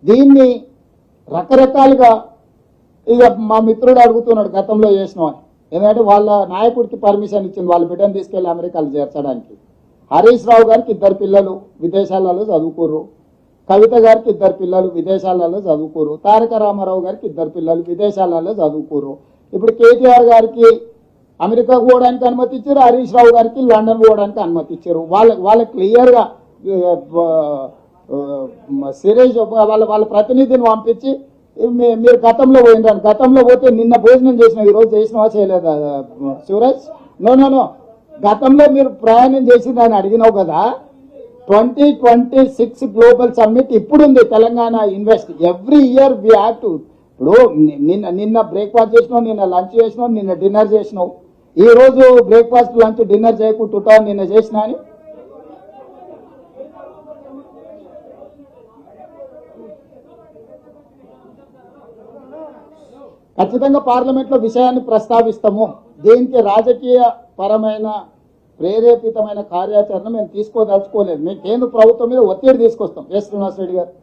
దీన్ని రకరకాలుగా ఇక మా మిత్రుడు అడుగుతున్నాడు గతంలో చేసినామని, ఎందుకంటే వాళ్ళ నాయకుడికి పర్మిషన్ ఇచ్చింది వాళ్ళ బిడ్డను తీసుకెళ్లి అమెరికాలో చేర్చడానికి. హరీష్ రావు గారికి 2 పిల్లలు విదేశాలలో చదువుకోరు, కవిత గారికి 2 పిల్లలు విదేశాలలో చదువుకోరు, తారక రామారావు గారికి 2 పిల్లలు విదేశాలలో చదువుకోరు. ఇప్పుడు కేటీఆర్ గారికి అమెరికాకు పోవడానికి అనుమతి ఇచ్చారు, హరీష్ రావు గారికి లండన్ పోవడానికి అనుమతి ఇచ్చారు. వాళ్ళ క్లియర్గా సిరీస్ వాళ్ళ ప్రతినిధిని పంపించి మీరు గతంలో పోయినారు, గతంలో పోతే నిన్న భోజనం చేసిన ఈరోజు చేసినవా చేయలేదా సూరజ్? నో గతంలో మీరు ప్రయాణం చేసిందని అడిగినావు కదా. 2026 గ్లోబల్ సమ్మిట్ ఇప్పుడుంది Telangana invest. Every year we have to. ఇప్పుడు నిన్న బ్రేక్ఫాస్ట్ చేసినావు, నిన్న లంచ్ చేసినావు, నిన్న డిన్నర్ చేసినావు. ఈ రోజు బ్రేక్ఫాస్ట్ లంచ్ డిన్నర్ చేయకుంటుంటా నిన్న చేసినా అని ఖచ్చితంగా పార్లమెంట్లో విషయాన్ని ప్రస్తావిస్తాము. దీనికి రాజకీయ పరమైన ప్రేరేపితమైన కార్యాచరణ మేము తీసుకోదలుచుకోలేదు. మేము కేంద్ర ప్రభుత్వం మీద ఒత్తిడి తీసుకొస్తాం. ఎస్ శ్రీనివాస్ రెడ్డి గారు.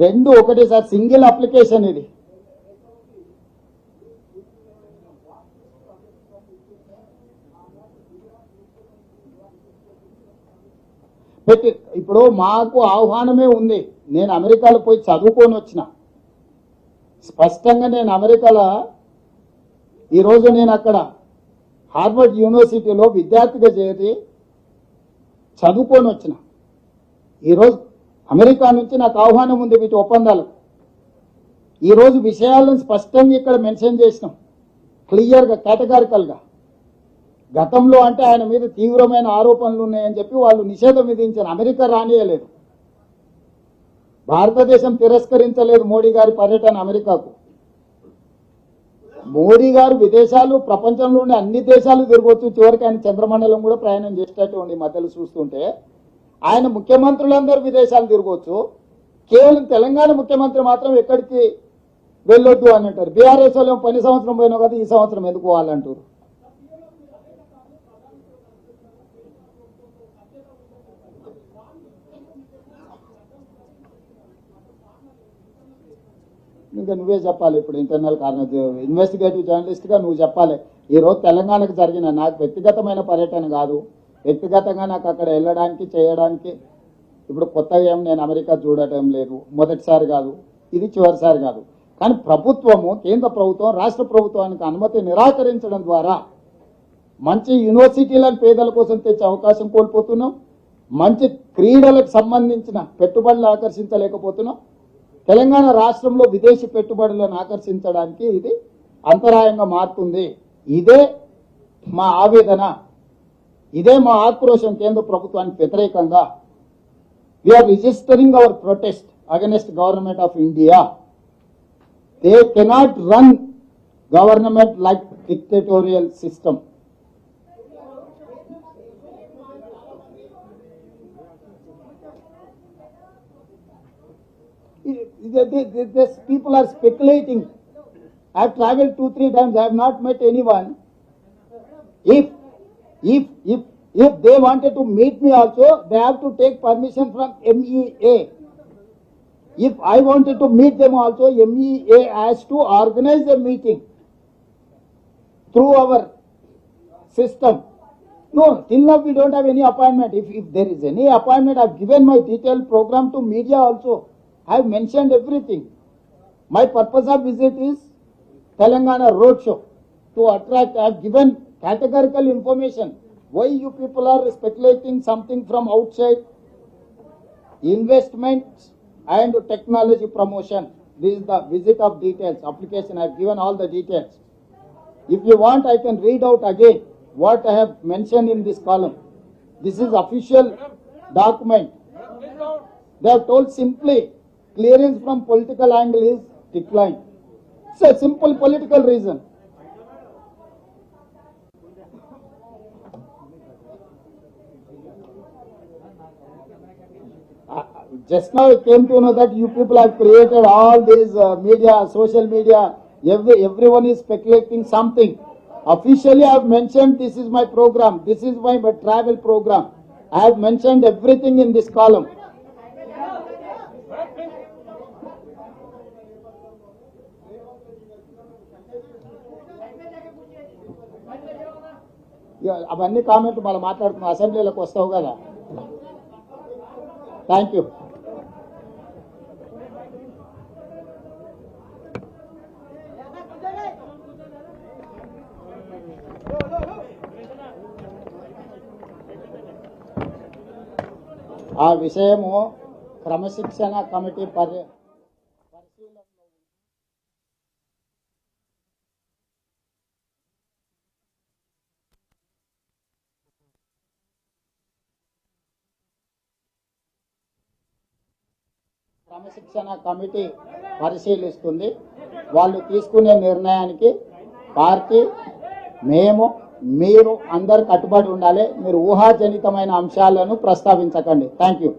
రెండు ఒకటే సార్, సింగిల్ అప్లికేషన్ ఇది. పెట్టి ఇప్పుడు మాకు ఆహ్వానమే ఉంది. నేను అమెరికాలో పోయి చదువుకొని వచ్చిన. స్పష్టంగా నేను అమెరికాలో ఈరోజు నేను అక్కడ హార్వర్డ్ యూనివర్సిటీలో విద్యార్థిగా చేరి చదువుకొని వచ్చిన. ఈరోజు అమెరికా నుంచి నాకు ఆహ్వానం ఉంది వీటి ఒప్పందాలు. ఈరోజు విషయాలను స్పష్టంగా ఇక్కడ మెన్షన్ చేసినాం, క్లియర్గా కేటగారికల్గా. గతంలో అంటే ఆయన మీద తీవ్రమైన ఆరోపణలు ఉన్నాయని చెప్పి వాళ్ళు నిషేధం విధించారు. అమెరికా రానియలేదు, భారతదేశం తిరస్కరించలేదు మోడీ గారి పర్యటన అమెరికాకు. మోడీ గారు విదేశాలు ప్రపంచంలోని అన్ని దేశాలు తిరగొచ్చు, చివరికి ఆయన చంద్రమండలం కూడా ప్రయాణం చేసేటట్టు ఉండి మధ్యలో చూస్తుంటే ఆయన ముఖ్యమంత్రులందరూ విదేశాలు తిరగవచ్చు, కేవలం తెలంగాణ ముఖ్యమంత్రి మాత్రం ఎక్కడికి వెళ్ళొద్దు అని అంటారు. బీఆర్ఎస్ వాళ్ళు పని సంవత్సరం పోయినా కదా ఈ సంవత్సరం ఎందుకు పోవాలంటారు. ఇంకా నువ్వే చెప్పాలి. ఇప్పుడు ఇంటర్నల్ కారణం ఇన్వెస్టిగేటివ్ జర్నలిస్ట్గా నువ్వు చెప్పాలి. ఈరోజు తెలంగాణకు జరిగిన నాకు వ్యక్తిగతమైన పర్యటన కాదు, వ్యక్తిగతంగా నాకు అక్కడ వెళ్ళడానికి చేయడానికి ఇప్పుడు కొత్తగా ఏం నేను అమెరికా చూడటం లేదు, మొదటిసారి కాదు, ఇది చివరిసారి కాదు. కానీ ప్రభుత్వము, కేంద్ర ప్రభుత్వం రాష్ట్ర ప్రభుత్వానికి అనుమతి నిరాకరించడం ద్వారా మంచి యూనివర్సిటీలను పేదల కోసం తెచ్చే అవకాశం కోల్పోతున్నాం, మంచి క్రీడలకు సంబంధించిన పెట్టుబడులు ఆకర్షించలేకపోతున్నాం. తెలంగాణ రాష్ట్రంలో విదేశీ పెట్టుబడులను ఆకర్షించడానికి ఇది అంతరాయంగా మారుతుంది. ఇదే మా ఆవేదన, ఇదే మా ఆక్రోశం కేంద్ర ప్రభుత్వానికి వ్యతిరేకంగా. We're registering our protest against government of India. They cannot run government like dictatorial system. These people are speculating. I have traveled 2-3 times. I have not met anyone. If they wanted to meet me also, they have to take permission from MEA. If I wanted to meet them also, MEA has to organize a meeting through our system. No, till now we don't have any appointment. If there is any appointment, I have given my detailed program to media also. I have mentioned everything. My purpose of visit is Telangana roadshow to attract. I have given categorical information. Why you people are speculating something from outside? Investment and technology promotion. This is the visit of details. Application, I have given all the details. If you want, I can read out again what I have mentioned in this column. This is official document. They have told simply, clearance from political angle is declined. It's a simple political reason. just now I came to know that you people have created all these media, social media. Everyone is speculating something. Officially, I have mentioned this is my program. This is my travel program. I have mentioned everything in this column. అవన్నీ comment మళ్ళీ మాట్లాడుతున్నాం, అసెంబ్లీలోకి వస్తావు కదా. Thank you. ఆ విషయము క్రమశిక్షణ committee పరిశీలనలో క్రమశిక్షణ కమిటీ పరిశీలిస్తుంది. వాళ్ళు తీసుకునే నిర్ణయానికి పార్టీ, మేము, మీరు అందరు కట్టుబడి ఉండాలి. మీరు ఊహాజనితమైన అంశాలను ప్రస్తావించకండి. Thank you.